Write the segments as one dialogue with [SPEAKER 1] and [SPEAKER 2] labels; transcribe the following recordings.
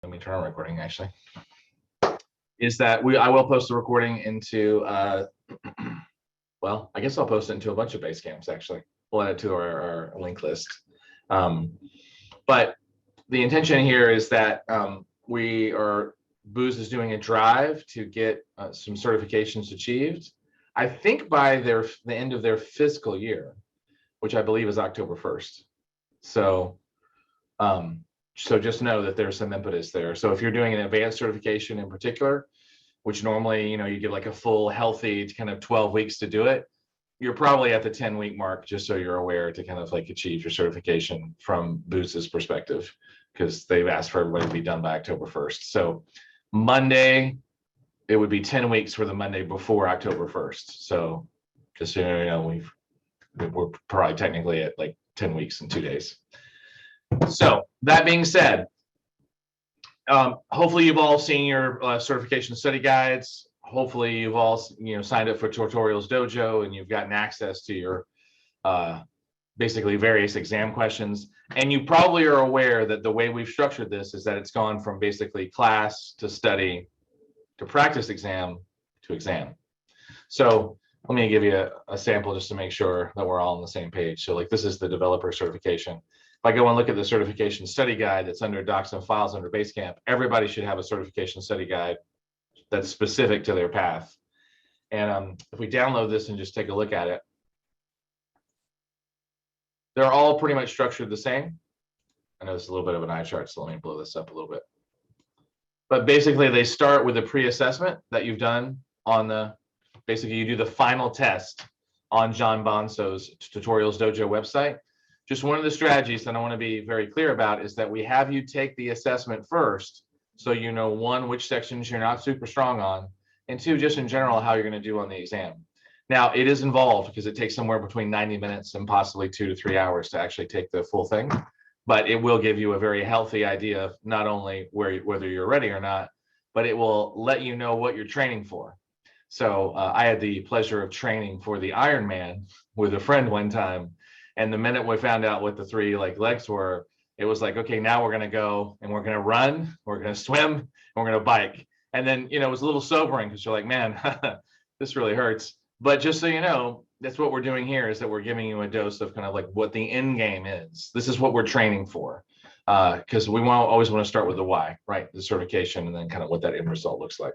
[SPEAKER 1] Let me turn on recording actually. Is that I will post the recording into well, I guess I'll post it into a bunch of base camps actually. We'll add it to our link list. But the intention here is that Booz is doing a drive to get some certifications achieved. I think by the end of their fiscal year, which I believe is October 1st. So just know that there's some impetus there. So if you're doing an advanced certification in particular, which normally, you get like a full healthy kind of 12 weeks to do it, you're probably at the 10-week mark, just so you're aware, to kind of like achieve your certification from Booz's perspective, because they've asked for everybody to be done by October 1st. So Monday, it would be 10 weeks for the Monday before October 1st. So just so you know, we're probably technically at like 10 weeks and 2 days. So that being said, hopefully you've all seen your certification study guides. Hopefully you've all signed up for Tutorials Dojo and you've gotten access to your basically various exam questions. And you probably are aware that the way we've structured this is that it's gone from basically class to study to practice exam to exam. So let me give you a sample just to make sure that we're all on the same page. So like this is the developer certification. If I go and look at the certification study guide that's under Docs and Files under Basecamp, everybody should have a certification study guide that's specific to their path. And if we download this and just take a look at it, they're all pretty much structured the same. I know it's a little bit of an eye chart, so let me blow this up a little bit. But basically, they start with a pre-assessment that you've done on basically you do the final test on John Bonso's Tutorials Dojo website. Just one of the strategies that I want to be very clear about is that we have you take the assessment first, so you know, one, which sections you're not super strong on, and two, just in general, how you're going to do on the exam. Now, it is involved because it takes somewhere between 90 minutes and possibly 2 to 3 hours to actually take the full thing, but it will give you a very healthy idea of not only whether you're ready or not, but it will let you know what you're training for. So I had the pleasure of training for the Ironman with a friend one time. And the minute we found out what the 3 legs were, it was like, okay, now we're going to go and we're going to run, we're going to swim, and we're going to bike. And then, it was a little sobering because you're like, man, this really hurts. But just so you know, that's what we're doing here, is that we're giving you a dose of kind of like what the end game is. This is what we're training for, because we always want to start with the why, right? The certification, and then kind of what that end result looks like.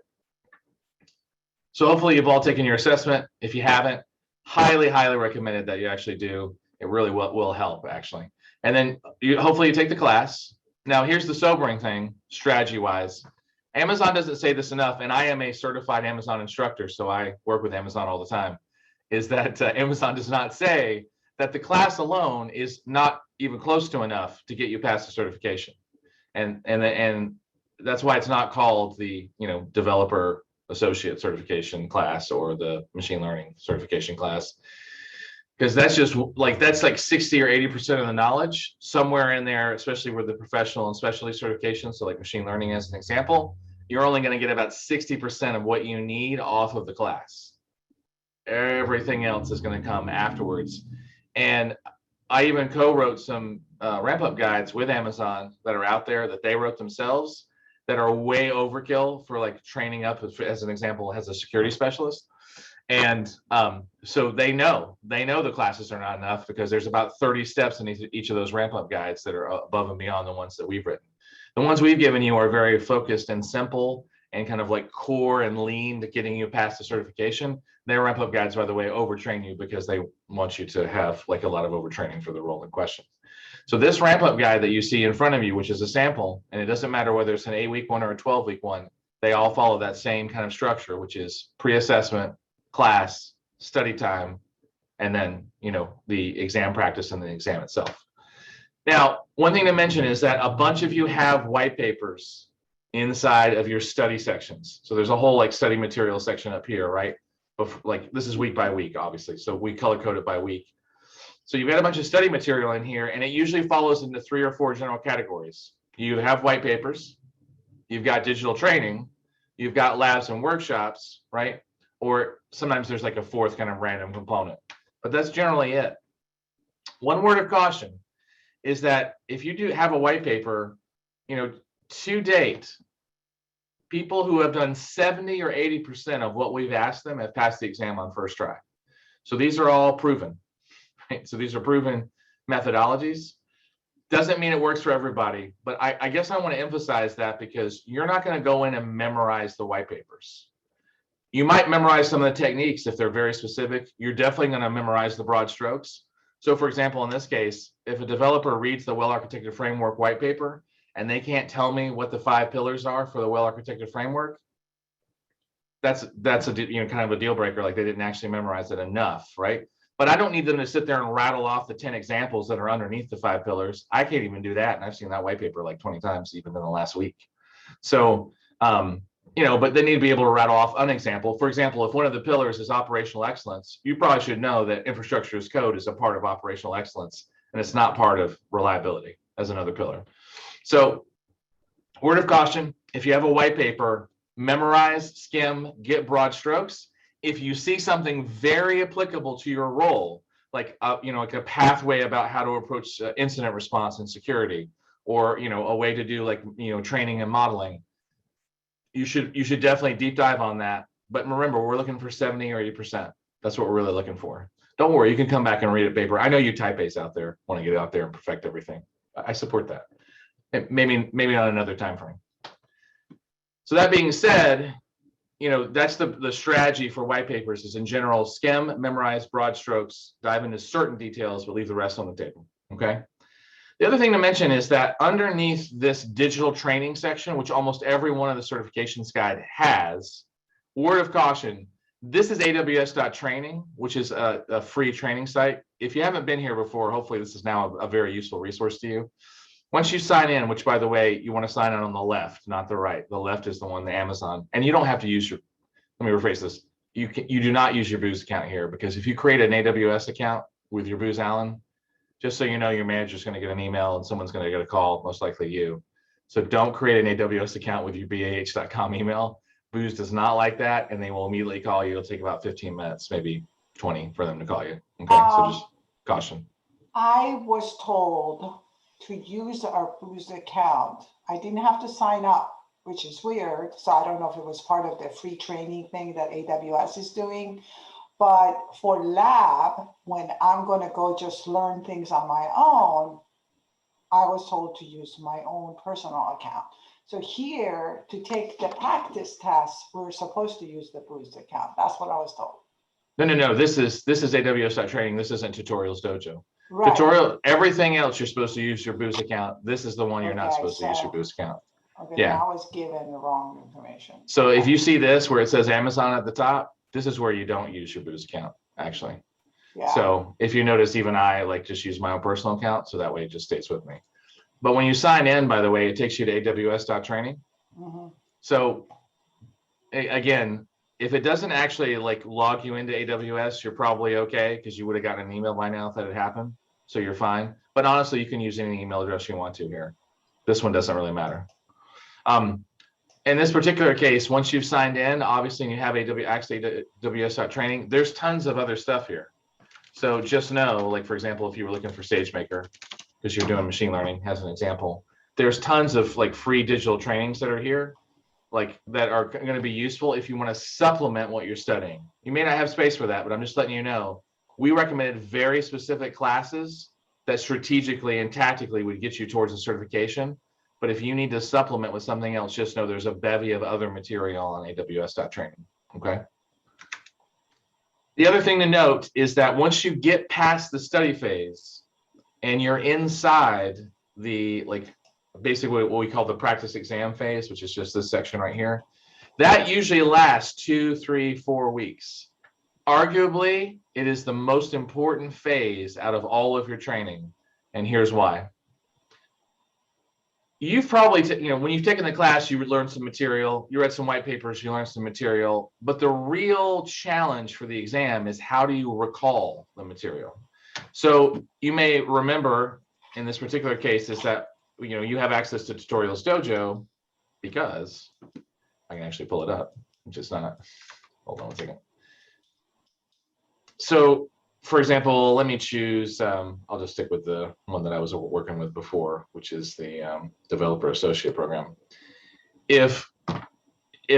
[SPEAKER 1] So hopefully you've all taken your assessment. If you haven't, highly, highly recommended that you actually do. It really will help, actually. And then hopefully you take the class. Now, here's the sobering thing, strategy-wise. Amazon doesn't say this enough, and I am a certified Amazon instructor, so I work with Amazon all the time, is that Amazon does not say that the class alone is not even close to enough to get you past the certification. And that's why it's not called the developer associate certification class or the machine learning certification class, because that's like 60 or 80% of the knowledge somewhere in there, especially with the professional and specialty certifications. So like machine learning as an example, you're only going to get about 60% of what you need off of the class. Everything else is going to come afterwards. And I even co-wrote some ramp-up guides with Amazon that are out there that they wrote themselves that are way overkill for like training up, as an example, as a security specialist. And so they know the classes are not enough, because there's about 30 steps in each of those ramp-up guides that are above and beyond the ones that we've written. The ones we've given you are very focused and simple and kind of like core and lean to getting you past the certification. Their ramp-up guides, by the way, overtrain you because they want you to have like a lot of overtraining for the role in question. So this ramp-up guide that you see in front of you, which is a sample, and it doesn't matter whether it's an 8-week one or a 12-week one, they all follow that same kind of structure, which is pre-assessment, class, study time, and then the exam practice and the exam itself. Now, one thing to mention is that a bunch of you have white papers inside of your study sections. So there's a whole like study material section up here, right? Like this is week by week, obviously. So we color code it by week. So you've got a bunch of study material in here, and it usually follows into 3 or 4 general categories. You have white papers, you've got digital training, you've got labs and workshops, right? Or sometimes there's like a 4th kind of random component, but that's generally it. One word of caution is that if you do have a white paper, to date, people who have done 70 or 80% of what we've asked them have passed the exam on first try. So these are all proven, right? So these are proven methodologies. Doesn't mean it works for everybody, but I guess I want to emphasize that because you're not going to go in and memorize the white papers. You might memorize some of the techniques if they're very specific. You're definitely going to memorize the broad strokes. So for example, in this case, if a developer reads the well-architected framework white paper and they can't tell me what the 5 pillars are for the well-architected framework, that's a kind of a deal breaker, like they didn't actually memorize it enough, right? But I don't need them to sit there and rattle off the 10 examples that are underneath the 5 pillars. I can't even do that. And I've seen that white paper like 20 times, even in the last week. So, but they need to be able to rattle off an example. For example, if one of the pillars is operational excellence, you probably should know that infrastructure as code is a part of operational excellence, and it's not part of reliability as another pillar. So, word of caution, if you have a white paper, memorize, skim, get broad strokes. If you see something very applicable to your role, like like a pathway about how to approach incident response and security, or a way to do like training and modeling, you should definitely deep dive on that. But remember, we're looking for 70 or 80%. That's what we're really looking for. Don't worry, you can come back and read a paper. I know you type A's out there want to get out there and perfect everything. I support that. Maybe on another time frame. So that being said, that's the strategy for white papers is in general, skim, memorize broad strokes, dive into certain details, but leave the rest on the table, okay? The other thing to mention is that underneath this digital training section, which almost every one of the certifications guide has, word of caution, this is aws.training, which is a free training site. If you haven't been here before, hopefully this is now a very useful resource to you. Once you sign in, which by the way, you want to sign in on the left, not the right. The left is the one, the Amazon. And you don't have to use let me rephrase this. You do not use your Booz account here, because if you create an AWS account with your Booz Allen, just so you know, your manager's going to get an email and someone's going to get a call, most likely you. So don't create an AWS account with your bah.com email. Booz does not like that, and they will immediately call you. It'll take about 15 minutes, maybe 20 for them to call you. Okay, so just caution.
[SPEAKER 2] I was told to use our Booz account. I didn't have to sign up, which is weird. So I don't know if it was part of the free training thing that AWS is doing. But for lab, when I'm going to go just learn things on my own, I was told to use my own personal account. So here, to take the practice test, we're supposed to use the Booz account. That's what I was told.
[SPEAKER 1] No. This is AWS.training. This isn't Tutorials Dojo.
[SPEAKER 2] Right.
[SPEAKER 1] Tutorial, everything else you're supposed to use your Booz account. This is the one you're not supposed to use your Booz account.
[SPEAKER 2] Okay,
[SPEAKER 1] yeah.
[SPEAKER 2] I was given the wrong information.
[SPEAKER 1] So if you see this where it says Amazon at the top, this is where you don't use your Booz account, actually. Yeah. So if you notice, even I just use my own personal account, so that way it just stays with me. But when you sign in, by the way, it takes you to aws.training. Mm-hmm. So again, if it doesn't actually log you into AWS, you're probably okay, because you would have gotten an email by now if that had happened. So you're fine. But honestly, you can use any email address you want to here. This one doesn't really matter. In this particular case, once you've signed in, obviously, and you have AWS.training, there's tons of other stuff here. So just know, for example, if you were looking for SageMaker, because you're doing machine learning as an example, there's tons of free digital trainings that are here, that are going to be useful if you want to supplement what you're studying. You may not have space for that, but I'm just letting you know, we recommended very specific classes that strategically and tactically would get you towards a certification. But if you need to supplement with something else, just know there's a bevy of other material on aws.training, okay? The other thing to note is that once you get past the study phase and you're inside the, basically what we call the practice exam phase, which is just this section right here, that usually lasts 2, 3, 4 weeks. Arguably, it is the most important phase out of all of your training, and here's why. You've probably, when you've taken the class, you learned some material, you read some white papers, you learned some material, but the real challenge for the exam is how do you recall the material? So you may remember in this particular case is that, you have access to Tutorials Dojo because I can actually pull it up, which is not, hold on one second. So for example, let me choose, I'll just stick with the one that I was working with before, which is the Developer Associate Program. if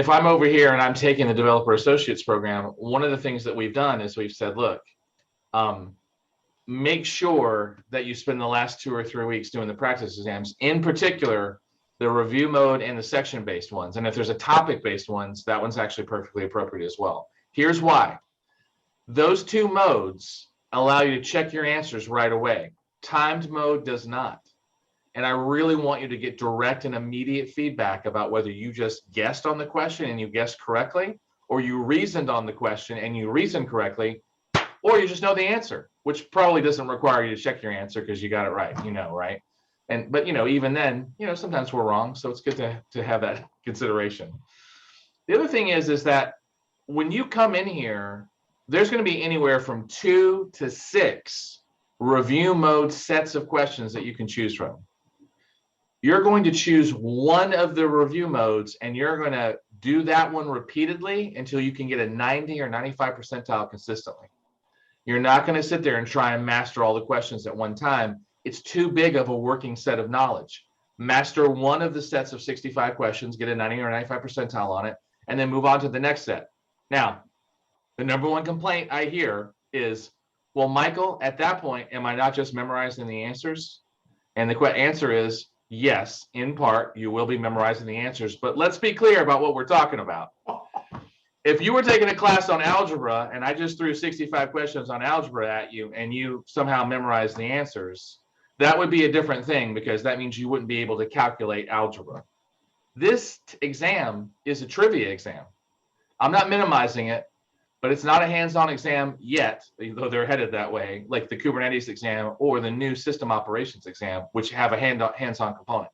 [SPEAKER 1] I'm over here and I'm taking the Developer Associates program, one of the things that we've done is we've said, look, make sure that you spend the last 2 or 3 weeks doing the practice exams, in particular, the review mode and the section-based ones. And if there's a topic-based ones, that one's actually perfectly appropriate as well. Here's why. Those 2 modes allow you to check your answers right away. Timed mode does not. And I really want you to get direct and immediate feedback about whether you just guessed on the question and you guessed correctly, or you reasoned on the question and you reasoned correctly, or you just know the answer, which probably doesn't require you to check your answer because you got it right, right? But even then, sometimes we're wrong. So it's good to have that consideration. The other thing is that when you come in here, there's going to be anywhere from 2 to 6 review mode sets of questions that you can choose from. You're going to choose one of the review modes and you're going to do that one repeatedly until you can get a 90 or 95 percentile consistently. You're not going to sit there and try and master all the questions at one time. It's too big of a working set of knowledge. Master one of the sets of 65 questions, get a 90 or 95 percentile on it, and then move on to the next set. Now, the number one complaint I hear is, well, Michael, at that point, am I not just memorizing the answers? And the answer is, yes, in part, you will be memorizing the answers, but let's be clear about what we're talking about. If you were taking a class on algebra and I just threw 65 questions on algebra at you and you somehow memorized the answers, that would be a different thing because that means you wouldn't be able to calculate algebra. This exam is a trivia exam. I'm not minimizing it, but it's not a hands-on exam yet, though they're headed that way, like the Kubernetes exam or the new system operations exam, which have a hands-on component.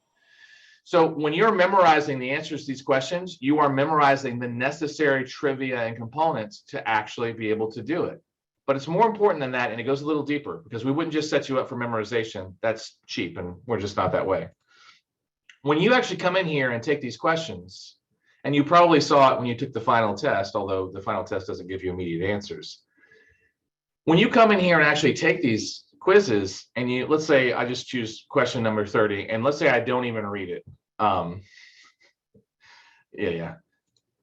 [SPEAKER 1] So when you're memorizing the answers to these questions, you are memorizing the necessary trivia and components to actually be able to do it. But it's more important than that, and it goes a little deeper because we wouldn't just set you up for memorization. That's cheap, and we're just not that way. When you actually come in here and take these questions, and you probably saw it when you took the final test, although the final test doesn't give you immediate answers. When you come in here and actually take these quizzes, and let's say I just choose question number 30, and let's say I don't even read it.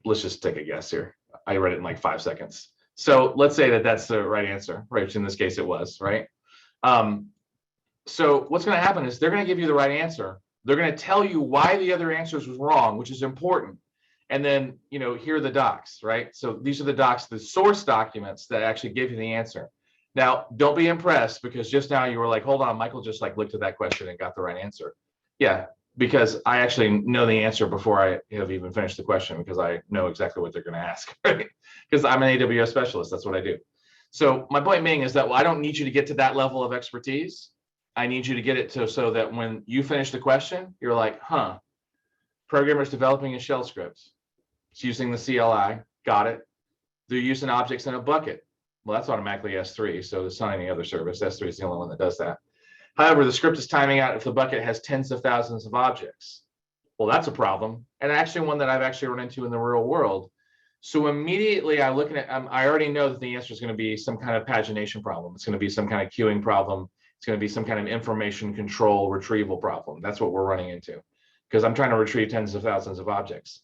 [SPEAKER 1] Let's just take a guess here. I read it in like 5 seconds. So let's say that that's the right answer, right? Which in this case it was, right? So what's going to happen is they're going to give you the right answer. They're going to tell you why the other answers was wrong, which is important. And then, here are the docs, right? So these are the docs, the source documents that actually give you the answer. Now, don't be impressed because just now you were like, hold on, Michael just looked at that question and got the right answer. Yeah, because I actually know the answer before I have even finished the question because I know exactly what they're going to ask, right? Because I'm an AWS specialist, that's what I do. So my point being is that, well, I don't need you to get to that level of expertise. I need you to get it so that when you finish the question, you're like, programmers developing a shell script. It's using the CLI, got it. They're using objects in a bucket. Well, that's automatically S3, so it's not any other service. S3 is the only one that does that. However, the script is timing out if the bucket has tens of thousands of objects. Well, that's a problem, and actually one that I've actually run into in the real world. So immediately I'm looking at, I already know that the answer is going to be some kind of pagination problem. It's going to be some kind of queuing problem. It's going to be some kind of information control retrieval problem. That's what we're running into because I'm trying to retrieve tens of thousands of objects.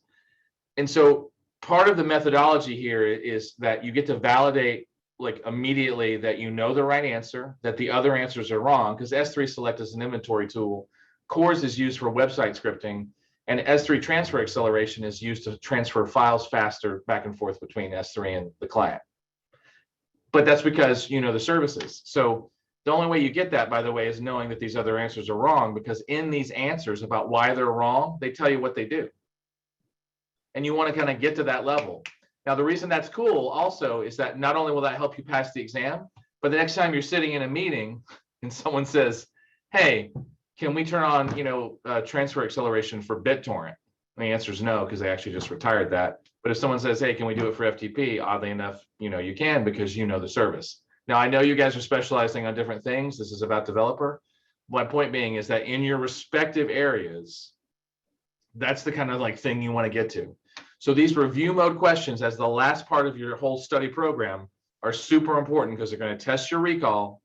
[SPEAKER 1] And so part of the methodology here is that you get to validate like immediately that you know the right answer, that the other answers are wrong, because S3 Select is an inventory tool. CORS is used for website scripting, and S3 Transfer Acceleration is used to transfer files faster back and forth between S3 and the client. But that's because you know the services. So the only way you get that, by the way, is knowing that these other answers are wrong, because in these answers about why they're wrong, they tell you what they do. And you want to kind of get to that level. Now, the reason that's cool also is that not only will that help you pass the exam, but the next time you're sitting in a meeting and someone says, hey, can we turn on, transfer acceleration for BitTorrent? And the answer is no, because they actually just retired that. But if someone says, hey, can we do it for FTP? Oddly enough, you can, because you know the service. Now, I know you guys are specializing on different things. This is about developer. My point being is that in your respective areas, that's the kind of like thing you want to get to. So these review mode questions as the last part of your whole study program are super important because they're going to test your recall.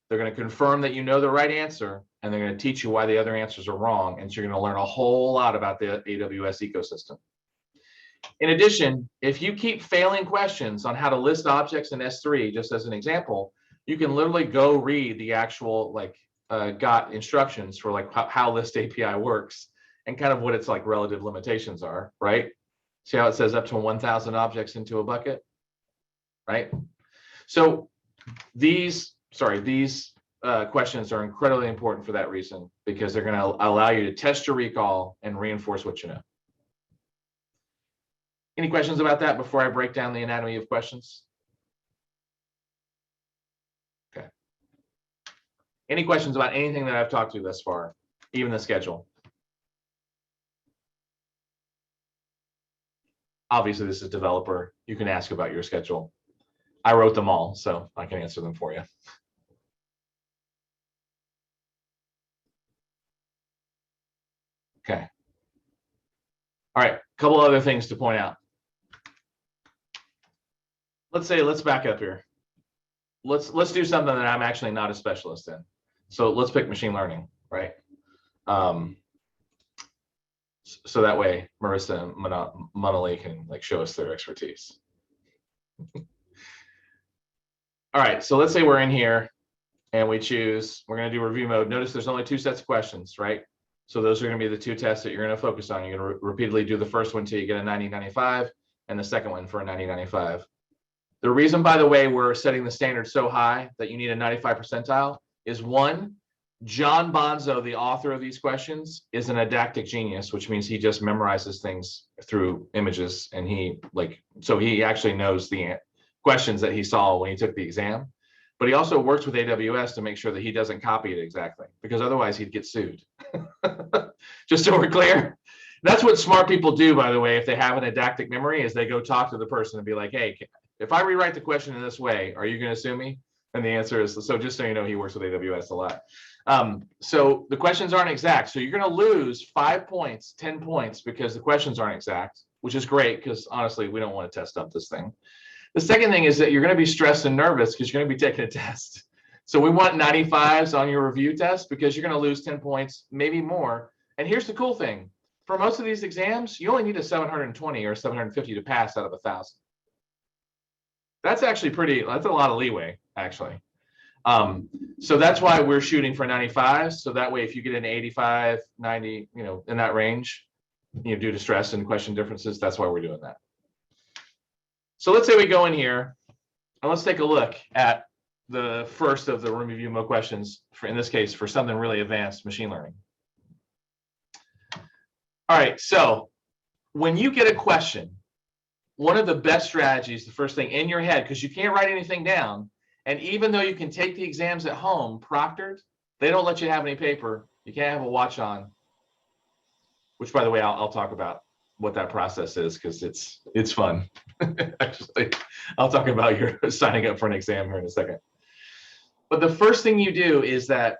[SPEAKER 1] They're going to confirm that you know the right answer, and they're going to teach you why the other answers are wrong. And so you're going to learn a whole lot about the AWS ecosystem. In addition, if you keep failing questions on how to list objects in S3, just as an example, you can literally go read the actual got instructions for like how List API works and kind of what its like relative limitations are, right? See how it says up to 1,000 objects into a bucket, right? So these questions are incredibly important for that reason, because they're going to allow you to test your recall and reinforce what you know. Any questions about that before I break down the anatomy of questions? Okay. Any questions about anything that I've talked to thus far, even the schedule? Obviously, this is developer. You can ask about your schedule. I wrote them all, so I can answer them for you. Okay. All right, a couple other things to point out. Let's back up here. Let's do something that I'm actually not a specialist in. So let's pick machine learning, right? So that way Marissa and Manali can like show us their expertise. All right, so let's say we're in here and we choose, we're going to do review mode. Notice there's only 2 sets of questions, right? So those are going to be the 2 tests that you're going to focus on. You're going to repeatedly do the first one till you get a 90-95 and the second one for a 90-95. The reason, by the way, we're setting the standard so high that you need a 95 percentile is 1, John Bonzo, the author of these questions, is an adaptive genius, which means he just memorizes things through images, and he actually knows the questions that he saw when he took the exam. But he also works with AWS to make sure that he doesn't copy it exactly, because otherwise he'd get sued. Just so we're clear. That's what smart people do, by the way, if they have an adaptive memory, is they go talk to the person and be like, hey, if I rewrite the question in this way, are you going to sue me? And the answer is, so just so you know, he works with AWS a lot. So the questions aren't exact. So you're going to lose 5 points, 10 points, because the questions aren't exact, which is great, because honestly, we don't want to test up this thing. The second thing is that you're going to be stressed and nervous because you're going to be taking a test. So we want 95s on your review test, because you're going to lose 10 points, maybe more. And here's the cool thing. For most of these exams, you only need a 720 or 750 to pass out of 1,000. That's actually that's a lot of leeway, actually. So that's why we're shooting for 95. So that way, if you get an 85, 90, in that range, due to stress and question differences, that's why we're doing that. So let's say we go in here and let's take a look at the first of the room review mode questions, in this case, for something really advanced, machine learning. All right, so when you get a question, one of the best strategies, the first thing in your head, because you can't write anything down, and even though you can take the exams at home proctored, they don't let you have any paper. You can't have a watch on, which, by the way, I'll talk about what that process is, because it's fun. Actually, I'll talk about your signing up for an exam here in a second. But the first thing you do is that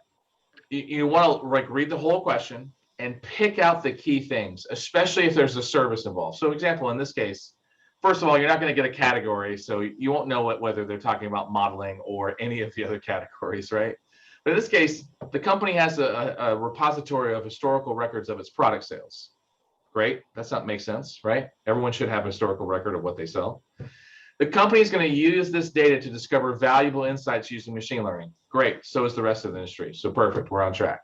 [SPEAKER 1] you want to read the whole question and pick out the key things, especially if there's a service involved. So example, in this case, first of all, you're not going to get a category, so you won't know whether they're talking about modeling or any of the other categories, right? But in this case, the company has a repository of historical records of its product sales. Great, that's not make sense, right? Everyone should have a historical record of what they sell. The company is going to use this data to discover valuable insights using machine learning. Great, so is the rest of the industry. So perfect, we're on track.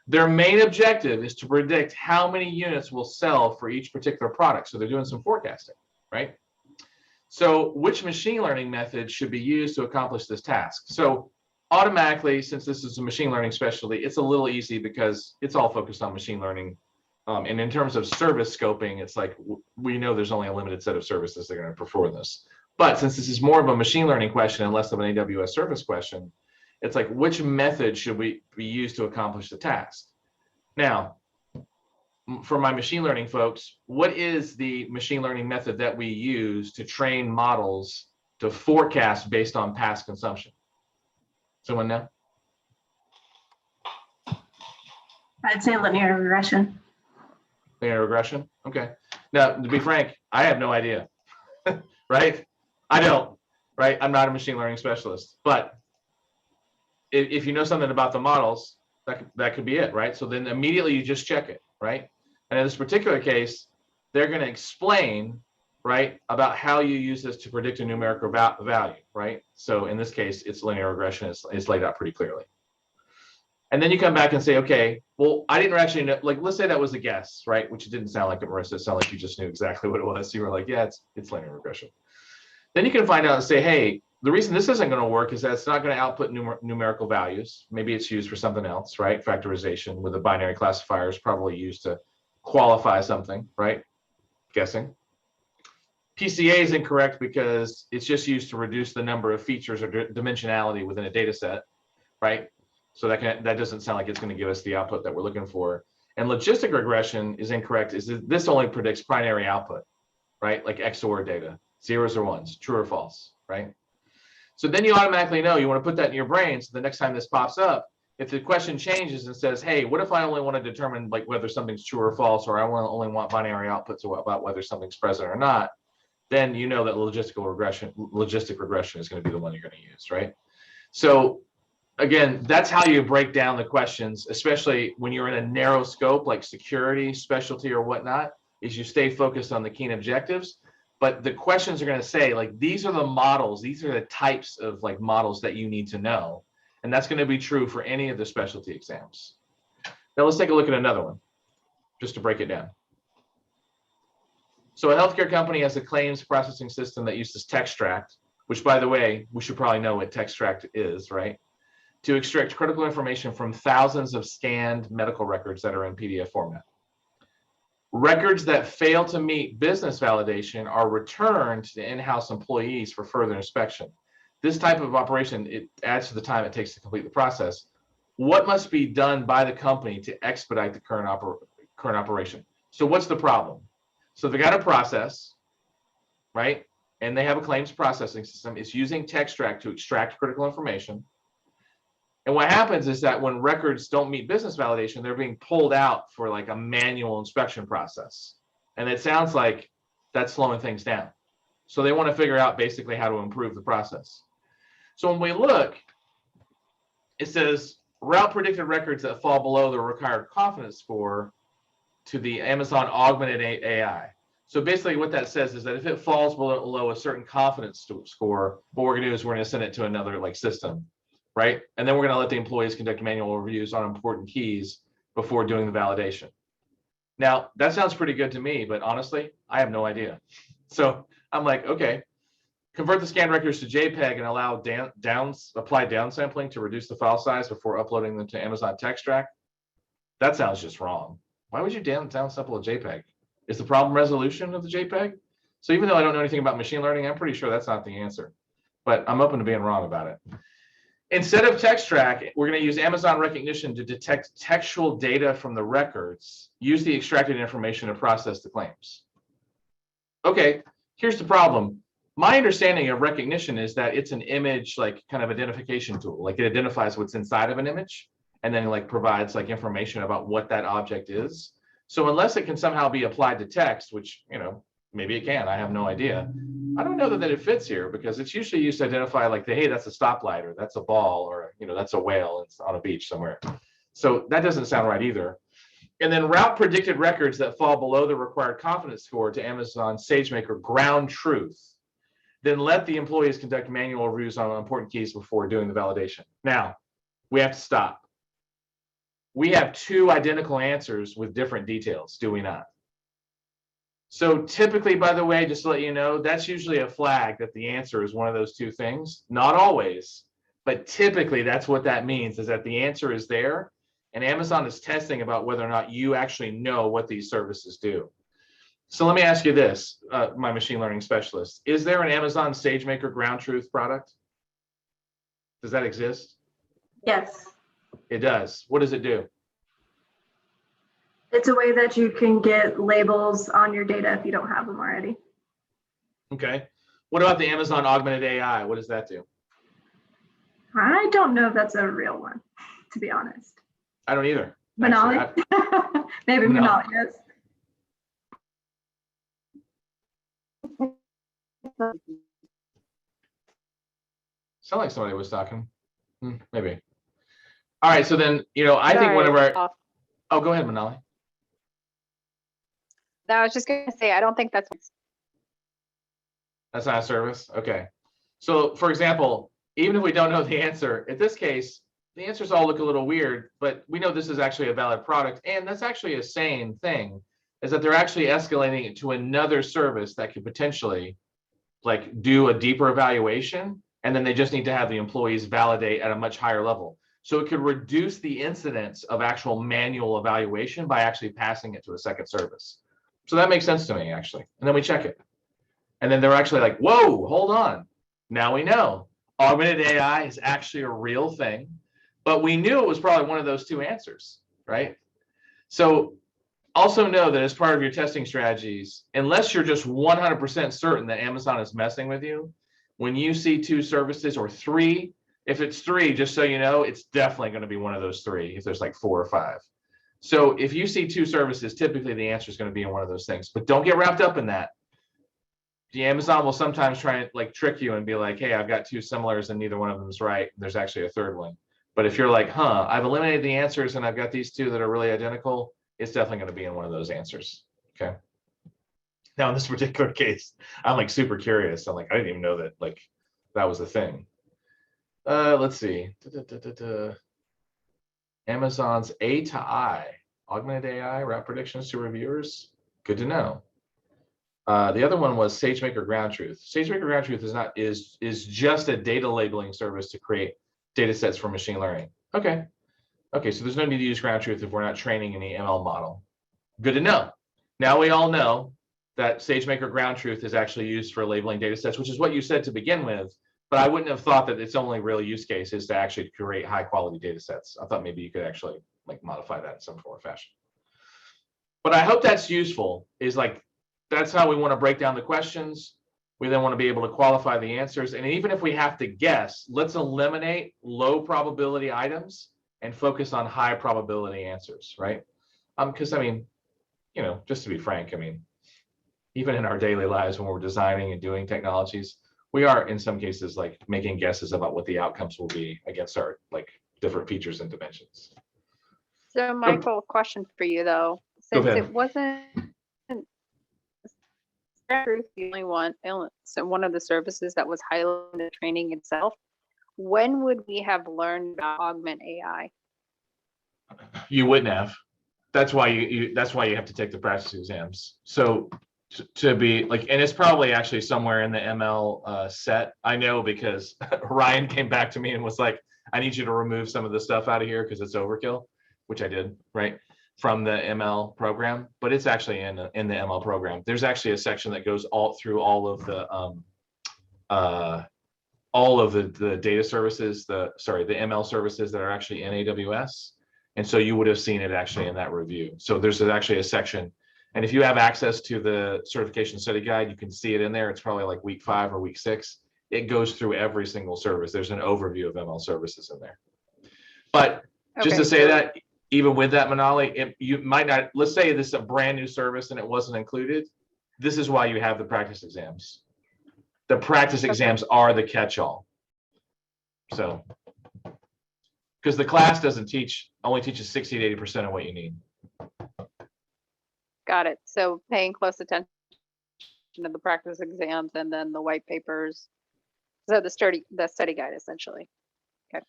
[SPEAKER 1] Their main objective is to predict how many units will sell for each particular product. So they're doing some forecasting, right? So which machine learning method should be used to accomplish this task? So automatically, since this is a machine learning specialty, it's a little easy because it's all focused on machine learning. And in terms of service scoping, it's like we know there's only a limited set of services that are going to perform this. But since this is more of a machine learning question and less of an AWS service question, it's like, which method should we be used to accomplish the task? Now, for my machine learning folks, what is the machine learning method that we use to train models to forecast based on past consumption? Someone know?
[SPEAKER 3] I'd say linear regression.
[SPEAKER 1] Linear regression? Okay. Now, to be frank, I have no idea, right? I don't, right? I'm not a machine learning specialist, but if you know something about the models, That could be it, right? So then immediately you just check it, right? And in this particular case, they're going to explain, right, about how you use this to predict a numerical value, right? So in this case, it's linear regression is laid out pretty clearly. And then you come back and say, okay, well, I didn't actually know, like, let's say that was a guess, right? Which it didn't sound like it, Marissa. It sounded like you just knew exactly what it was. You were like, yeah, it's linear regression. Then you can find out and say, hey, the reason this isn't going to work is that it's not going to output numerical values. Maybe it's used for something else, right? Factorization with a binary classifier is probably used to qualify something, right? Guessing. PCA is incorrect because it's just used to reduce the number of features or dimensionality within a data set, right? So that doesn't sound like it's going to give us the output that we're looking for. And logistic regression is incorrect. Is that this only predicts binary output, right? Like XOR data, zeros or ones, true or false, right? So then you automatically know you want to put that in your brain. So the next time this pops up, if the question changes and says, hey, what if I only want to determine like whether something's true or false, or I only want binary outputs about whether something's present or not, then you know that logistic regression is going to be the one you're going to use, right? So again, that's how you break down the questions, especially when you're in a narrow scope like security, specialty, or whatnot, is you stay focused on the key objectives. But the questions are going to say, like, these are the models, these are the types of like models that you need to know. And that's going to be true for any of the specialty exams. Now let's take a look at another one, just to break it down. So a healthcare company has a claims processing system that uses Textract, which, by the way, we should probably know what Textract is, right? To extract critical information from thousands of scanned medical records that are in PDF format. Records that fail to meet business validation are returned to in-house employees for further inspection. This type of operation, it adds to the time it takes to complete the process. What must be done by the company to expedite the current operation? So what's the problem? So they got a process, right? And they have a claims processing system. It's using Textract to extract critical information. And what happens is that when records don't meet business validation, they're being pulled out for like a manual inspection process. And it sounds like that's slowing things down. So they want to figure out basically how to improve the process. So when we look, it says route predicted records that fall below the required confidence score to the Amazon augmented AI. So basically what that says is that if it falls below a certain confidence score, what we're going to do is we're going to send it to another like system, right? And then we're going to let the employees conduct manual reviews on important keys before doing the validation. Now, that sounds pretty good to me, but honestly, I have no idea. So I'm like, okay, convert the scanned records to JPEG and allow apply downsampling to reduce the file size before uploading them to Amazon Textract. That sounds just wrong. Why would you downsample a JPEG? Is the problem resolution of the JPEG? So even though I don't know anything about machine learning, I'm pretty sure that's not the answer, but I'm open to being wrong about it. Instead of Textract, we're going to use Amazon Rekognition to detect textual data from the records, use the extracted information to process the claims. Okay, here's the problem. My understanding of Rekognition is that it's an image, like kind of identification tool. Like it identifies what's inside of an image and then like provides like information about what that object is. So unless it can somehow be applied to text, which, you know, maybe it can, I have no idea. I don't know that it fits here because it's usually used to identify like, hey, that's a stoplight or that's a ball or, you know, that's a whale. It's on a beach somewhere. So that doesn't sound right either. And then route predicted records that fall below the required confidence score to Amazon SageMaker ground truth. Then let the employees conduct manual reviews on important keys before doing the validation. Now, we have to stop. We have two identical answers with different details, do we not? So typically, by the way, just to let you know, that's usually a flag that the answer is one of those two things. Not always, but typically that's what that means, is that the answer is there and Amazon is testing about whether or not you actually know what these services do. So let me ask you this, my machine learning specialist. Is there an Amazon SageMaker ground truth product? Does that exist?
[SPEAKER 3] Yes.
[SPEAKER 1] It does. What does it do?
[SPEAKER 3] It's a way that you can get labels on your data if you don't have them already.
[SPEAKER 1] Okay. What about the Amazon augmented AI? What does that do?
[SPEAKER 3] I don't know if that's a real one, to be honest.
[SPEAKER 1] I don't either.
[SPEAKER 3] Manali? Maybe
[SPEAKER 1] No.
[SPEAKER 3] Manali, yes.
[SPEAKER 1] Sound like somebody was talking. Maybe. All right, so then, I think one of
[SPEAKER 4] Sorry,
[SPEAKER 1] our, oh, go ahead, Manali.
[SPEAKER 4] No, I was just gonna say, I don't think that's,
[SPEAKER 1] That's not a service? Okay. So for example, even if we don't know the answer, in this case, the answers all look a little weird, but we know this is actually a valid product. And that's actually a sane thing, is that they're actually escalating it to another service that could potentially like do a deeper evaluation. And then they just need to have the employees validate at a much higher level. So it could reduce the incidence of actual manual evaluation by actually passing it to a second service. So that makes sense to me, actually. And then we check it. And then they're actually like, whoa, hold on. Now we know augmented AI is actually a real thing, but we knew it was probably one of those two answers, right? So also know that as part of your testing strategies, unless you're just 100% certain that Amazon is messing with you, when you see two services or three, if it's three, just so you know, it's definitely going to be one of those three if there's like 4 or 5. So if you see two services, typically the answer is going to be in one of those things, but don't get wrapped up in that. The Amazon will sometimes try and like trick you and be like, hey, I've got 2 similars and neither one of them is right. There's actually a third one. But if you're like, I've eliminated the answers and I've got these 2 that are really identical, it's definitely going to be in one of those answers. Okay. Now in this particular case, I'm like super curious. I'm like, I didn't even know that like that was a thing. Let's see. Amazon's A to I, augmented AI, route predictions to reviewers. Good to know. The other one was SageMaker Ground Truth. SageMaker Ground Truth is just a data labeling service to create data sets for machine learning. Okay. Okay, so there's no need to use Ground Truth if we're not training any ML model. Good to know. Now we all know that SageMaker Ground Truth is actually used for labeling data sets, which is what you said to begin with, but I wouldn't have thought that its only real use case is to actually create high quality data sets. I thought maybe you could actually like modify that in some form or fashion. But I hope that's useful, is like, that's how we want to break down the questions. We then want to be able to qualify the answers. And even if we have to guess, let's eliminate low probability items and focus on high probability answers, right? Because I mean, just to be frank, I mean, even in our daily lives when we're designing and doing technologies, we are in some cases like making guesses about what the outcomes will be against our like different features and dimensions.
[SPEAKER 4] so Michael, question for you though,
[SPEAKER 1] Go
[SPEAKER 4] since
[SPEAKER 1] ahead.
[SPEAKER 4] it wasn't the only one, so one of the services that was highlighted in the training itself, when would we have learned about augment AI?
[SPEAKER 1] You wouldn't have. That's why you that's why you have to take the practice exams. So to be like, and it's probably actually somewhere in the ML set. I know because Ryan came back to me and was like, I need you to remove some of the stuff out of here because it's overkill, which I did, right? From the ML program, but it's actually in the ML program. There's actually a section that goes through all of the data services, the ML services that are actually in AWS. And so you would have seen it actually in that review. So there's actually a section, and if you have access to the certification study guide, you can see it in there. It's probably like week 5 or week 6. It goes through every single service. There's an overview of ML services in there. But just to say that, even with that, Manali, you might not, let's say this is a brand new service and it wasn't included. This is why you have the practice exams. The practice exams are the catch-all. So, because the class doesn't only teaches 60 to 80% of what you need.
[SPEAKER 4] Got it. So paying close attention to the practice exams and then the white papers. So the study guide essentially. Okay.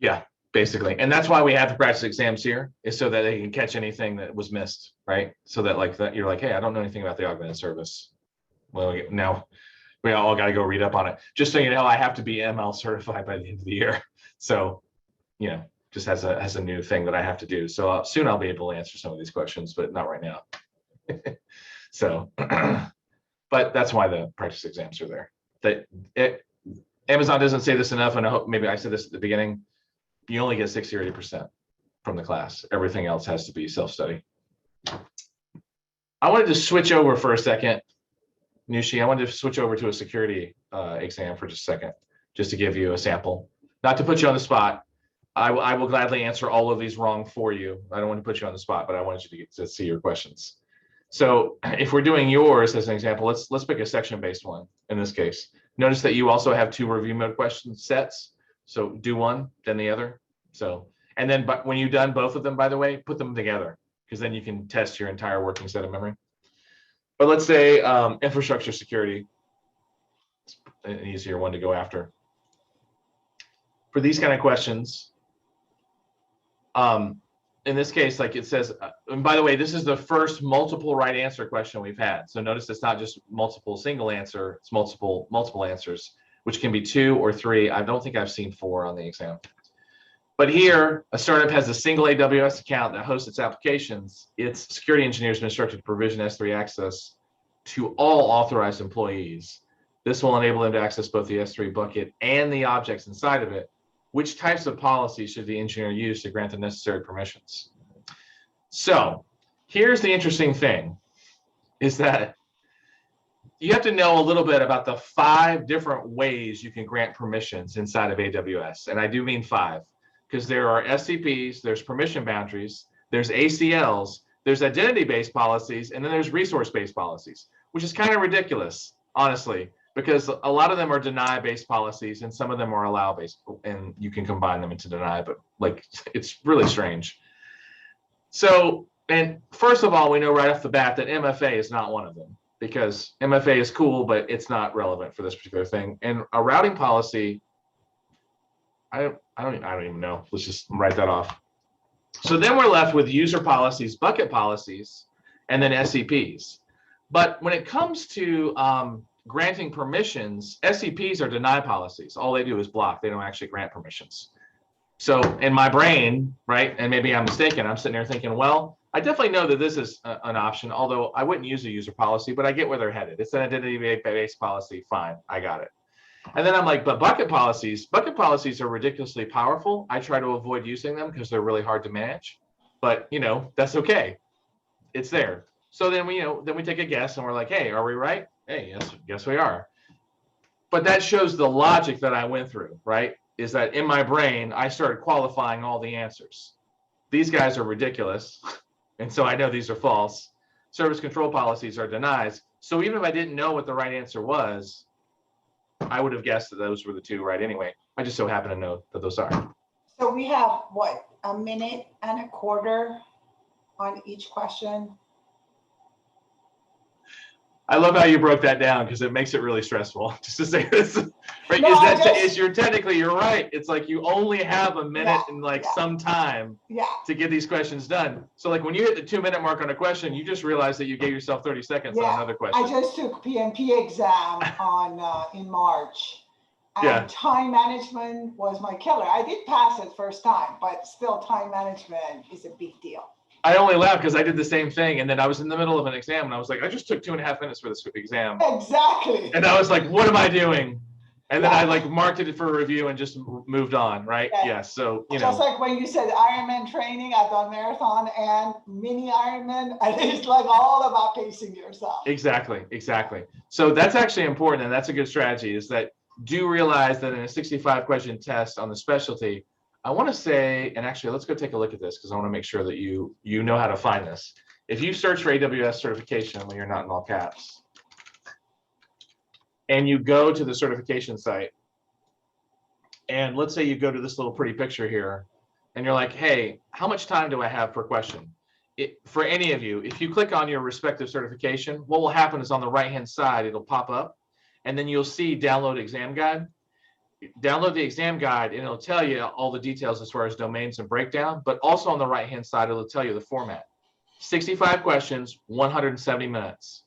[SPEAKER 1] Yeah. Basically. And that's why we have the practice exams here, is so that they can catch anything that was missed, right? So that like that you're like, hey, I don't know anything about the augmented service. Well, now we all got to go read up on it. Just so you know, I have to be ML certified by the end of the year. So, just as a new thing that I have to do. So soon I'll be able to answer some of these questions, but not right now. So, but that's why the practice exams are there. Amazon doesn't say this enough, and I hope maybe I said this at the beginning. You only get 60 or 80% from the class. Everything else has to be self-study. I wanted to switch over for a second, Nushi. I wanted to switch over to a security exam for just a second, just to give you a sample. Not to put you on the spot. I will gladly answer all of these wrong for you. I don't want to put you on the spot, but I wanted you to get to see your questions. So if we're doing yours as an example, let's pick a section-based one in this case. Notice that you also have 2 review mode question sets. So do one, then the other. So, And then, but when you've done both of them, by the way, put them together, because then you can test your entire working set of memory. But let's say infrastructure security, an easier one to go after. For these kind of questions, in this case, like it says, and by the way, this is the first multiple right answer question we've had. So notice it's not just multiple single answer, it's multiple answers, which can be 2 or 3. I don't think I've seen 4 on the exam. But here, a startup has a single AWS account that hosts its applications. Its security engineers been instructed to provision S3 access to all authorized employees. This will enable them to access both the S3 bucket and the objects inside of it. Which types of policies should the engineer use to grant the necessary permissions? So here's the interesting thing, is that you have to know a little bit about the 5 different ways you can grant permissions inside of AWS. And I do mean 5, because there are SCPs, there's permission boundaries, there's ACLs, there's identity-based policies, and then there's resource-based policies, which is kind of ridiculous, honestly, because a lot of them are deny-based policies and some of them are allow-based, and you can combine them into deny, but like, it's really strange. So, and first of all, we know right off the bat that MFA is not one of them, because MFA is cool, but it's not relevant for this particular thing. And a routing policy, I don't even know. Let's just write that off. So then we're left with user policies, bucket policies, and then SCPs. But when it comes to granting permissions, SCPs are deny policies. All they do is block. They don't actually grant permissions. So in my brain, right, and maybe I'm mistaken, I'm sitting there thinking, well, I definitely know that this is an option, although I wouldn't use a user policy, but I get where they're headed. It's an identity-based policy. Fine, I got it. And then I'm like, but bucket policies are ridiculously powerful. I try to avoid using them because they're really hard to manage, but that's okay. It's there. So then we take a guess and we're like, hey, are we right? Hey, yes, we are. But that shows the logic that I went through, right? Is that in my brain, I started qualifying all the answers. These guys are ridiculous. And so I know these are false. Service control policies are denies. So even if I didn't know what the right answer was, I would have guessed that those were the 2 right anyway. I just so happen to know that those are.
[SPEAKER 2] So we have what, 1.25 minutes on each question?
[SPEAKER 1] I love how you broke that down, because it makes it really stressful just to say this. Right?
[SPEAKER 2] No,
[SPEAKER 1] You're right. It's like you only have a minute and some time to get these questions done. So like when you hit the 2-minute mark on a question, you just realize that you gave yourself 30 seconds on another question.
[SPEAKER 2] I just took PMP exam in March. And time management was my killer. I did pass it first time, but still time management is a big deal.
[SPEAKER 1] I only laughed because I did the same thing, and then I was in the middle of an exam and I was like, I just took 2.5 minutes for this exam.
[SPEAKER 2] Exactly.
[SPEAKER 1] And I was like, what am I doing? And then I like marked it for review and just moved on, right? Yes. So,
[SPEAKER 2] Just like when you said Ironman training, I've done marathon and mini Ironman, and it's like all about pacing yourself.
[SPEAKER 1] Exactly. So that's actually important, and that's a good strategy, is that do realize that in a 65 question test on the specialty, I want to say, and actually let's go take a look at this, because I want to make sure that you know how to find this. If you search for AWS certification when you're not in all caps, and you go to the certification site, and let's say you go to this little pretty picture here, and you're like, hey, how much time do I have per question? For any of you, if you click on your respective certification, what will happen is on the right-hand side, it'll pop up, and then you'll see download exam guide. Download the exam guide, and it'll tell you all the details as far as domains and breakdown, but also on the right-hand side, it'll tell you the format. 65 questions, 170 minutes.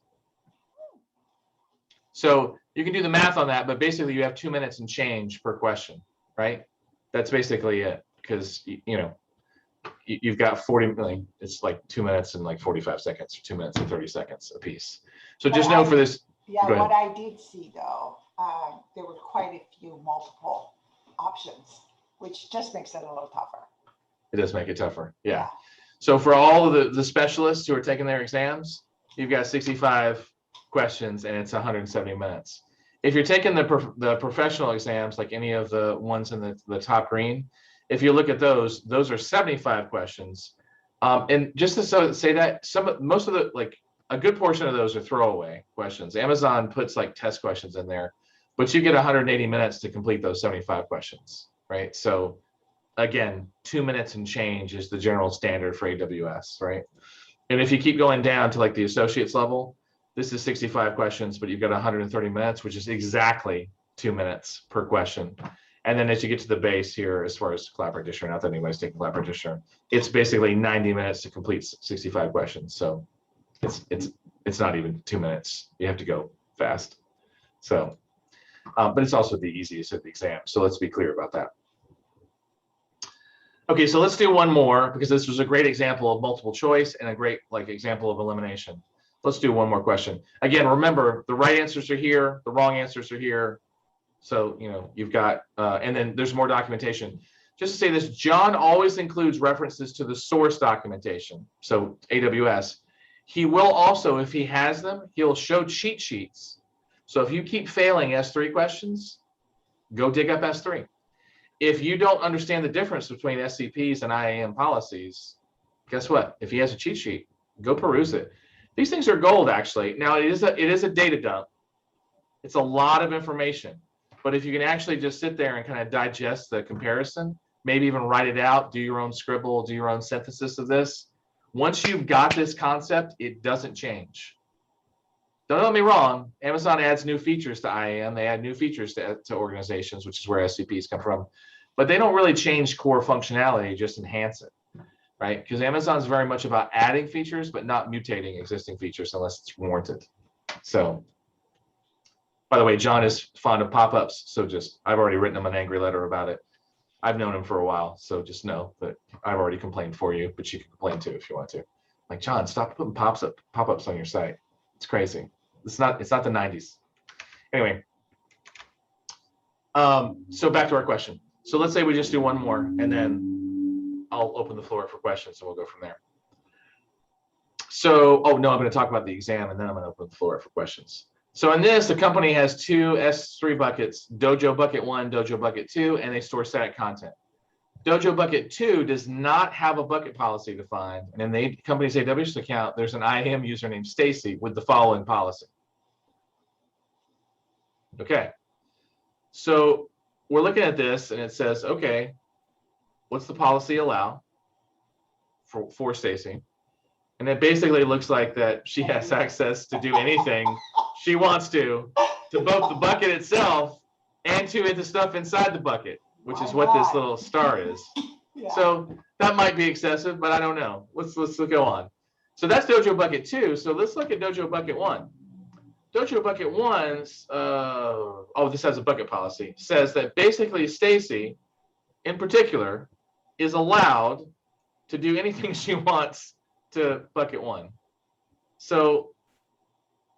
[SPEAKER 1] So you can do the math on that, but basically you have 2 minutes and change per question, right? That's basically it, because you've got 40 million. It's like 2 minutes and like 45 seconds, or 2 minutes and 30 seconds a piece. So just know for this.
[SPEAKER 2] Yeah, what I did see though, there were quite a few multiple options, which just makes it a little tougher.
[SPEAKER 1] It does make it tougher. Yeah. So for all of the specialists who are taking their exams, you've got 65 questions and it's 170 minutes. If you're taking the professional exams, like any of the ones in the top green, if you look at those are 75 questions. And just to say that most of the, like a good portion of those are throwaway questions. Amazon puts like test questions in there, but you get 180 minutes to complete those 75 questions, right? So again, 2 minutes and change is the general standard for AWS, right? And if you keep going down to like the associates level, this is 65 questions, but you've got 130 minutes, which is exactly 2 minutes per question. And then as you get to the base here, as far as cloud practitioner, not that anybody's taking cloud practitioner, it's basically 90 minutes to complete 65 questions. So it's not even 2 minutes. You have to go fast. So, but it's also the easiest of the exam. So let's be clear about that. Okay, so let's do one more because this was a great example of multiple choice and a great example of elimination. Let's do one more question. Again, remember the right answers are here, the wrong answers are here. So, you've got, and then there's more documentation. Just to say this, John always includes references to the source documentation. So AWS, he will also, if he has them, he'll show cheat sheets. So if you keep failing S3 questions, go dig up S3. If you don't understand the difference between SCPs and IAM policies, guess what? If he has a cheat sheet, go peruse it. These things are gold, actually. Now, it is a data dump. It's a lot of information. But if you can actually just sit there and kind of digest the comparison, maybe even write it out, do your own scribble, do your own synthesis of this. Once you've got this concept, it doesn't change. Don't get me wrong, Amazon adds new features to IAM. They add new features to organizations, which is where SCPs come from. But they don't really change core functionality, just enhance it, right? Because Amazon's very much about adding features, but not mutating existing features unless it's warranted. So, by the way, John is fond of pop-ups, so I've already written him an angry letter about it. I've known him for a while, so just know that I've already complained for you, but you can complain too if you want to. Like, John, stop putting pop-ups on your site. It's crazy. It's not the 90s. Anyway, so back to our question. So let's say we just do one more, and then I'll open the floor for questions, and we'll go from there. So, oh no, I'm going to talk about the exam, and then I'm going to open the floor for questions. So in this, the company has two S3 buckets, Dojo Bucket 1, Dojo Bucket 2, and they store static content. Dojo Bucket 2 does not have a bucket policy defined. And in the company's AWS account, there's an IAM user named Stacy with the following policy. Okay. So we're looking at this and it says, okay, what's the policy allow for Stacy? And it basically looks like that she has access to do anything she wants to both the bucket itself and to the stuff inside the bucket, which is what this little star is.
[SPEAKER 2] Yeah.
[SPEAKER 1] So that might be excessive, but I don't know. Let's go on. So that's Dojo Bucket 2. So let's look at Dojo Bucket 1. Dojo Bucket 1's, this has a bucket policy, says that basically Stacy, in particular, is allowed to do anything she wants to Bucket 1. So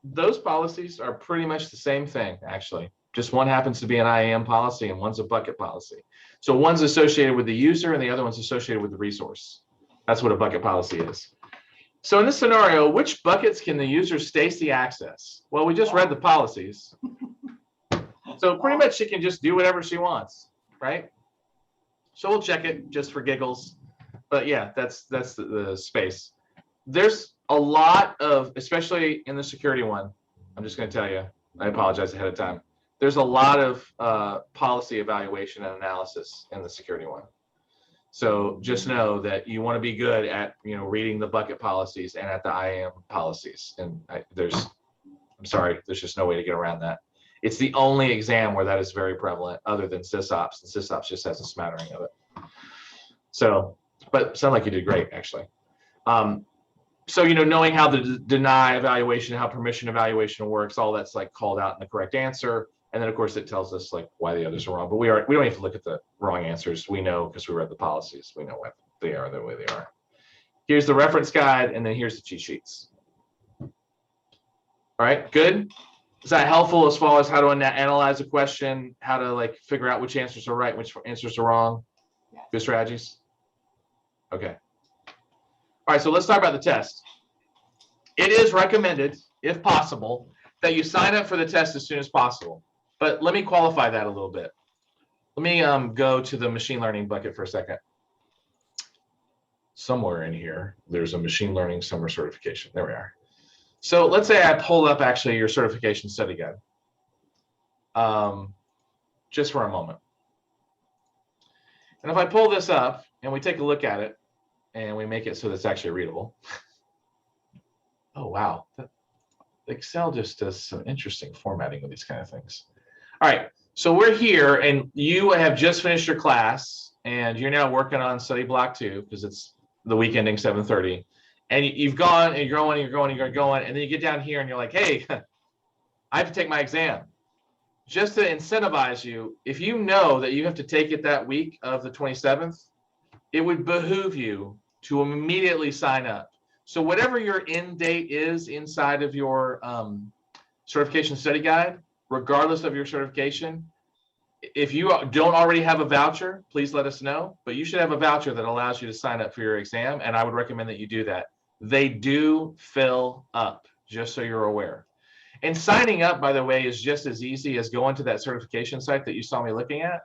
[SPEAKER 1] those policies are pretty much the same thing, actually. Just one happens to be an IAM policy and one's a bucket policy. So one's associated with the user and the other one's associated with the resource. That's what a bucket policy is. So in this scenario, which buckets can the user Stacy access? Well, we just read the policies. So pretty much she can just do whatever she wants, right? So we'll check it just for giggles. But yeah, that's the space. There's a lot of, especially in the security one, I'm just going to tell you, I apologize ahead of time. There's a lot of policy evaluation and analysis in the security one. So just know that you want to be good at, reading the bucket policies and at the IAM policies. And I'm sorry, there's just no way to get around that. It's the only exam where that is very prevalent other than SysOps, and SysOps just has a smattering of it. So, but sound like you did great, actually. So, knowing how the deny evaluation, how permission evaluation works, all that's called out in the correct answer. And then of course it tells us why the others are wrong, but we don't have to look at the wrong answers. We know because we read the policies, we know why they are the way they are. Here's the reference guide, and then here's the cheat sheets. All right, good. Is that helpful as far as how to analyze a question, how to figure out which answers are right, which answers are wrong?
[SPEAKER 2] Yes.
[SPEAKER 1] Good strategies? Okay. All right, so let's talk about the test. It is recommended, if possible, that you sign up for the test as soon as possible. But let me qualify that a little bit. Let me go to the machine learning bucket for a second. Somewhere in here, there's a machine learning summer certification. There we are. So let's say I pull up actually your certification study guide, just for a moment. And if I pull this up and we take a look at it and we make it so that it's actually readable. Oh, wow. Excel just does some interesting formatting of these kind of things. All right, so we're here and you have just finished your class and you're now working on study block 2 because it's the week ending 7:30. And you've gone and you're going, and then you get down here and you're like, hey, I have to take my exam. Just to incentivize you, if you know that you have to take it that week of the 27th, it would behoove you to immediately sign up. So whatever your end date is inside of your certification study guide, regardless of your certification, if you don't already have a voucher, please let us know. But you should have a voucher that allows you to sign up for your exam, and I would recommend that you do that. They do fill up, just so you're aware. And signing up, by the way, is just as easy as going to that certification site that you saw me looking at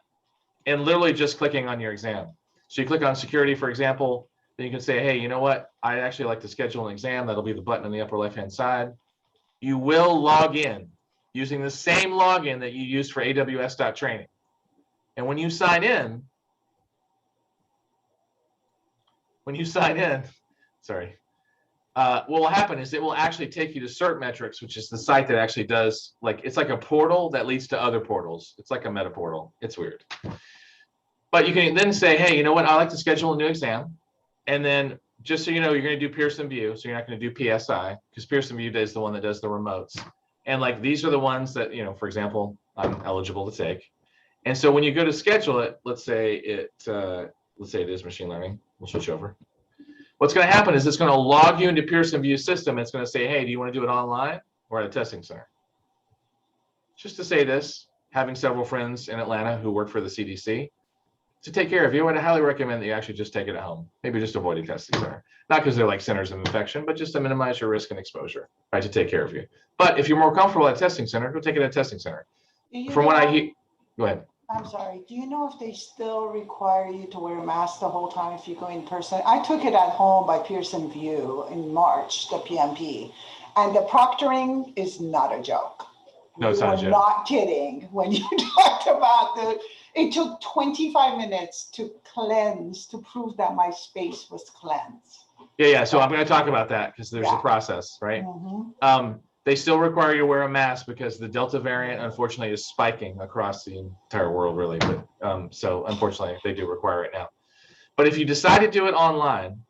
[SPEAKER 1] and literally just clicking on your exam. So you click on security, for example, then you can say, hey, you know what? I'd actually like to schedule an exam. That'll be the button on the upper left-hand side. You will log in using the same login that you used for AWS.training. And when you sign in, sorry, what will happen is it will actually take you to CertMetrics, which is the site that actually does, like, it's like a portal that leads to other portals. It's like a meta portal. It's weird. But you can then say, hey, you know what? I'd like to schedule a new exam. And then just so you know, you're going to do Pearson VUE. So you're not going to do PSI because Pearson VUE is the one that does the remotes. And like, these are the ones that, you know, for example, I'm eligible to take. And so when you go to schedule it, let's say it is machine learning. We'll switch over. What's going to happen is it's going to log you into Pearson VUE system. It's going to say, hey, do you want to do it online or at a testing center? Just to say this, having several friends in Atlanta who work for the CDC, to take care of you, I'd highly recommend that you actually just take it at home. Maybe just avoid a testing center. Not because they're like centers of infection, but just to minimize your risk and exposure, right, to take care of you. But if you're more comfortable at a testing center, go take it at a testing center. From what I hear, go ahead.
[SPEAKER 2] I'm sorry, do you know if they still require you to wear a mask the whole time if you go in person? I took it at home by Pearson VUE in March, the PMP, and the proctoring is not a joke.
[SPEAKER 1] No, it's not a joke.
[SPEAKER 2] Not kidding when you talked about it took 25 minutes to cleanse, to prove that my space was cleansed.
[SPEAKER 1] Yeah. So I'm going to talk about that because there's a process, right?
[SPEAKER 2] Mm-hmm.
[SPEAKER 1] They still require you to wear a mask because the Delta variant, unfortunately, is spiking across the entire world, really. But so unfortunately, they do require it now. But if you decide to do it online,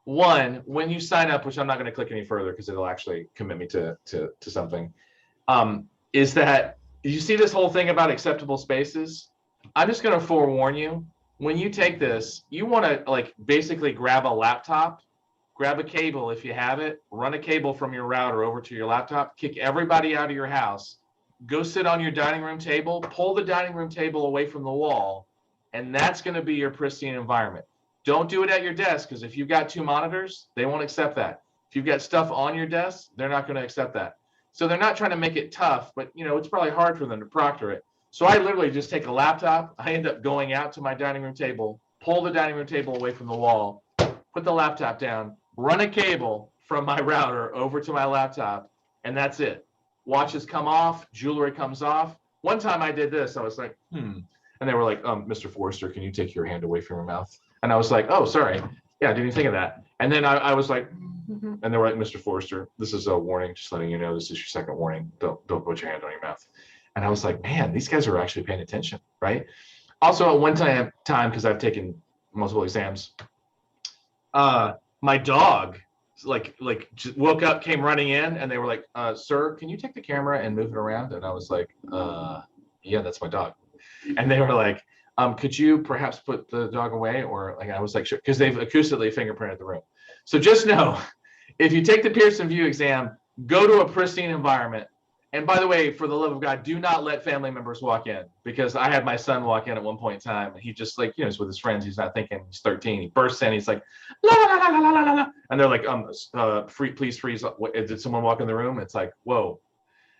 [SPEAKER 1] one, when you sign up, which I'm not going to click any further because it'll actually commit me to something, is that you see this whole thing about acceptable spaces? I'm just going to forewarn you. When you take this, you want to like basically grab a laptop, grab a cable if you have it, run a cable from your router over to your laptop, kick everybody out of your house, go sit on your dining room table, pull the dining room table away from the wall, and that's going to be your pristine environment. Don't do it at your desk because if you've got 2 monitors, they won't accept that. If you've got stuff on your desk, they're not going to accept that. So they're not trying to make it tough, but you know, it's probably hard for them to proctor it. So I literally just take a laptop. I end up going out to my dining room table, pull the dining room table away from the wall, put the laptop down, run a cable from my router over to my laptop, and that's it. Watches come off, jewelry comes off. One time I did this, I was like, and they were like, Mr. Forrester, can you take your hand away from your mouth? And I was like, oh, sorry. Yeah, I didn't even think of that. And then I was like, and they were like, Mr. Forrester, this is a warning, just letting you know, this is your second warning. Don't put your hand on your mouth. And I was like, man, these guys are actually paying attention, right? Also, at one time, because I've taken multiple exams, my dog just woke up, came running in, and they were like, sir, can you take the camera and move it around? And I was like, yeah, that's my dog. And they were like, could you perhaps put the dog away? Or like, I was like, sure, because they've acoustically fingerprinted the room. So just know, if you take the Pearson VUE exam, go to a pristine environment. And by the way, for the love of God, do not let family members walk in, because I had my son walk in at one point in time, and he just like, you know, he's with his friends. He's not thinking. He's 13. He bursts in. He's like, la la la la la la la, and they're like, please freeze. Did someone walk in the room? It's like, whoa.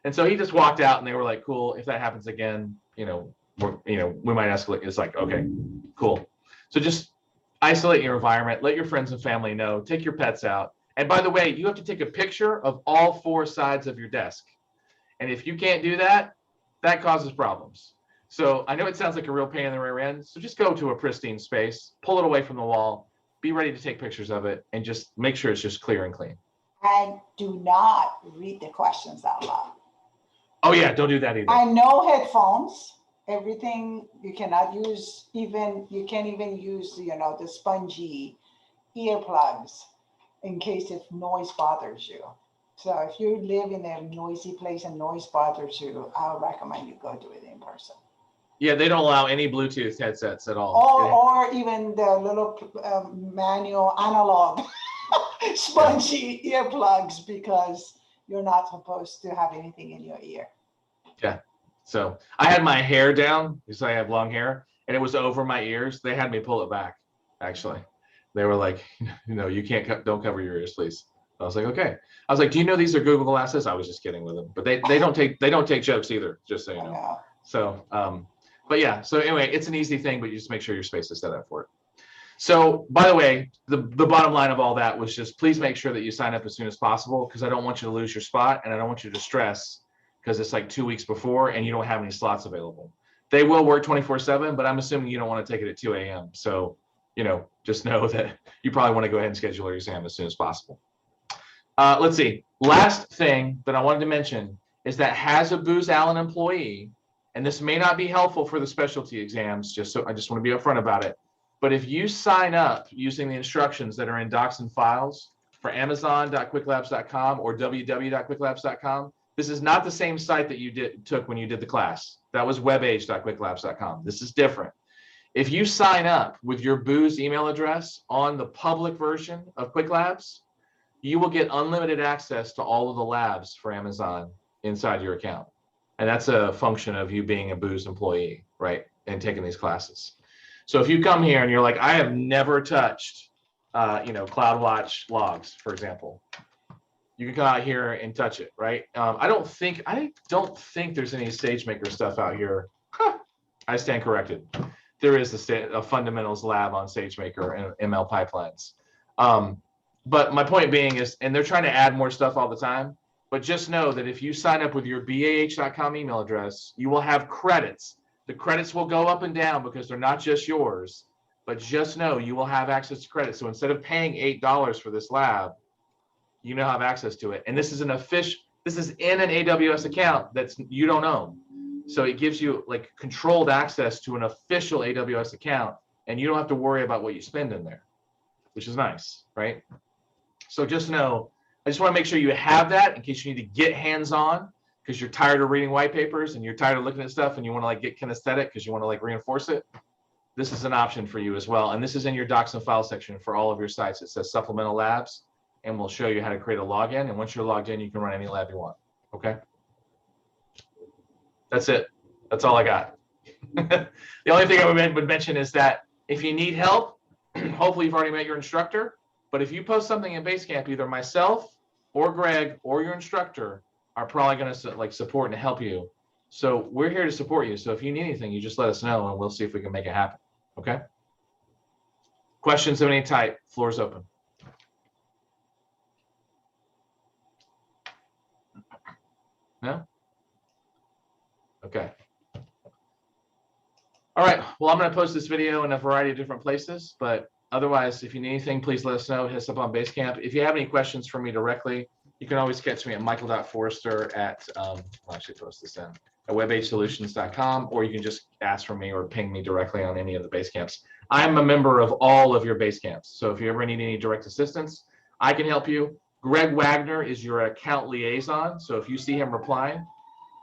[SPEAKER 1] And so he just walked out, and they were like, cool. If that happens again, we might escalate. It's like, okay, cool. So just isolate your environment. Let your friends and family know. Take your pets out. And by the way, you have to take a picture of all 4 sides of your desk. And if you can't do that, that causes problems. So I know it sounds like a real pain in the rear end. So just go to a pristine space, pull it away from the wall, be ready to take pictures of it, and just make sure it's just clear and clean.
[SPEAKER 2] And do not read the questions out loud.
[SPEAKER 1] Oh yeah, don't do that either.
[SPEAKER 2] And no headphones. Everything you cannot use, you can't even use, the spongy earplugs in case if noise bothers you. So if you live in a noisy place and noise bothers you, I'll recommend you go do it in person.
[SPEAKER 1] Yeah, they don't allow any Bluetooth headsets at all.
[SPEAKER 2] Or even the little manual analog spongy earplugs, because you're not supposed to have anything in your ear.
[SPEAKER 1] Yeah. So I had my hair down because I have long hair and it was over my ears. They had me pull it back. Actually, they were like, you can't, don't cover your ears, please. I was like, okay. I was like, do you know these are Google Glasses? I was just kidding with them, but they don't take jokes either, just so you know.
[SPEAKER 2] Yeah.
[SPEAKER 1] So, but yeah, so anyway, it's an easy thing, but you just make sure your space is set up for it. So by the way, the bottom line of all that was just please make sure that you sign up as soon as possible, because I don't want you to lose your spot and I don't want you to stress because it's like 2 weeks before and you don't have any slots available. They will work 24/7, but I'm assuming you don't want to take it at 2 a.m. So, just know that you probably want to go ahead and schedule your exam as soon as possible. Let's see. Last thing that I wanted to mention is that has a Booz Allen employee, and this may not be helpful for the specialty exams, I just want to be upfront about it. But if you sign up using the instructions that are in Docs and Files for Amazon.quicklabs.com or www.quicklabs.com, this is not the same site that you took when you did the class. That was webage.quicklabs.com. This is different. If you sign up with your Booz email address on the public version of QuickLabs, you will get unlimited access to all of the labs for Amazon inside your account. And that's a function of you being a Booz employee, right? And taking these classes. So if you come here and you're like, I have never touched, CloudWatch logs, for example, you can come out here and touch it, right? I don't think there's any SageMaker stuff out here. I stand corrected. There is a fundamentals lab on SageMaker and ML pipelines. But my point being is, and they're trying to add more stuff all the time, but just know that if you sign up with your BAH.com email address, you will have credits. The credits will go up and down because they're not just yours, but just know you will have access to credits. So instead of paying $8 for this lab, you now have access to it. And this is in an AWS account you don't own. So it gives you like controlled access to an official AWS account, and you don't have to worry about what you spend in there, which is nice, right? So just know, I just want to make sure you have that in case you need to get hands-on because you're tired of reading white papers and you're tired of looking at stuff and you want to like get kinesthetic because you want to like reinforce it. This is an option for you as well. And this is in your Docs and Files section for all of your sites. It says Supplemental Labs, and we'll show you how to create a login. And once you're logged in, you can run any lab you want. Okay. That's it. That's all I got. The only thing I would mention is that if you need help, hopefully you've already met your instructor. But if you post something in Basecamp, either myself or Greg or your instructor are probably going to like support and help you. So we're here to support you. So if you need anything, you just let us know and we'll see if we can make it happen. Okay. Questions of any type, floor's open. No? Okay. All right. Well, I'm going to post this video in a variety of different places, but otherwise, if you need anything, please let us know. Hit us up on Basecamp. If you have any questions for me directly, you can always catch me at michael.forrester at, I'll actually post this in, at webagesolutions.com, or you can just ask for me or ping me directly on any of the Basecamps. I'm a member of all of your Basecamps. So if you ever need any direct assistance, I can help you. Greg Wagner is your account liaison. So if you see him replying,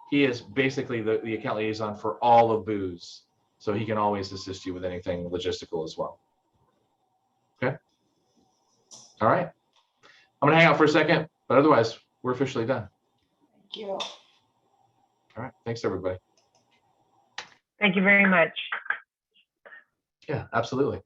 [SPEAKER 1] he is basically the account liaison for all of Booz. So he can always assist you with anything logistical as well. Okay. All right. I'm going to hang out for a second, but otherwise, we're officially done.
[SPEAKER 2] Thank you.
[SPEAKER 1] All right. Thanks, everybody.
[SPEAKER 5] Thank you very much.
[SPEAKER 1] Yeah, absolutely.